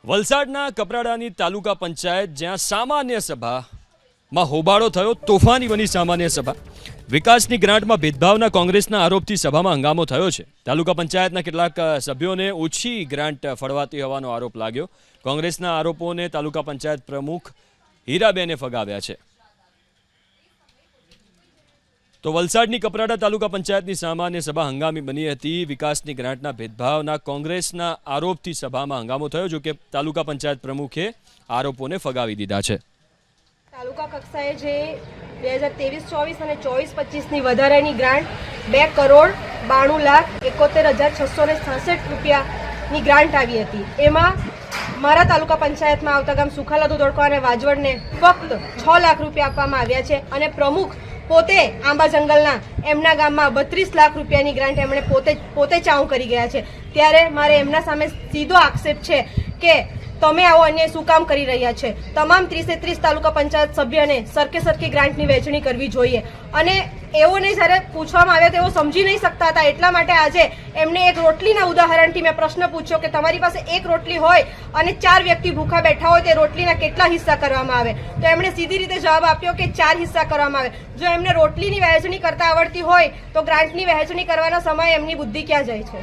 વલસાડના કપરાડાની તાલુકા પંચાયત જ્યાં સામાન્ય સભામાં હોબાળો થયો, તોફાની બની સામાન્ય સભા. વિકાસની ગ્રાન્ટમાં ભેદભાવના કોંગ્રેસના આરોપથી સભામાં હંગામો થયો છે. તાલુકા પંચાયતના કેટલાક સભ્યોને ઓછી ગ્રાન્ટ ફળવાતી હોવાનો આરોપ લાગ્યો. કોંગ્રેસના આરોપોને તાલુકા પંચાયત પ્રમુખ હીરાબેને ફગાવ્યા છે. તો વલસાડની કપરાડા તાલુકા પંચાયતની સામાન્ય સભા હંગામી બની હતી. વિકાસની ગ્રાન્ટના ભેદભાવના કોંગ્રેસના આરોપથી સભામાં હંગામો થયો, જો કે તાલુકા પંચાયત પ્રમુખે આરોપોને ફગાવી દીધા છે. તાલુકા કક્ષાએ જે 2023-24 અને 24-25ની વધારાની ગ્રાન્ટ 2,92,71,666 રૂપિયાની ગ્રાન્ટ આવી હતી. એમાં મારા તાલુકા પંચાયતમાં આવતા ગામ સુખાલા દોડકો અને વાજવડને ફક્ત 6 લાખ રૂપિયા આપવામાં આવ્યા છે અને પ્રમુખ પોતે આંબા જંગલના એમના ગામમાં 32 લાખ રૂપિયાની ગ્રાન્ટ એમણે પોતે ચાઉ કરી ગયા છે. ત્યારે મારે એમના સામે સીધો આક્ષેપ છે કે તમે આવો અન્યાય શું કામ કરી રહ્યા છે. તમામ 30 તાલુકા પંચાયત સભ્યને સરખી ગ્રાન્ટની વહેંચણી કરવી જોઈએ. અને એઓને જ્યારે પૂછવામાં આવ્યા તેઓ સમજી નહીં શકતા હતા. એટલા માટે આજે એમને એક રોટલીના ઉદાહરણથી મેં પ્રશ્ન પૂછ્યો કે તમારી પાસે એક રોટલી હોય અને 4 વ્યક્તિ ભૂખા બેઠા હોય તે રોટલીના કેટલા હિસ્સા કરવામાં આવે? તો એમણે સીધી રીતે જવાબ આપ્યો કે 4 હિસ્સા કરવામાં આવે. જો એમને રોટલીની વહેંચણી કરતા આવડતી હોય તો ગ્રાન્ટની વહેંચણી કરવાના સમયે એમની બુદ્ધિ ક્યાં જાય છે?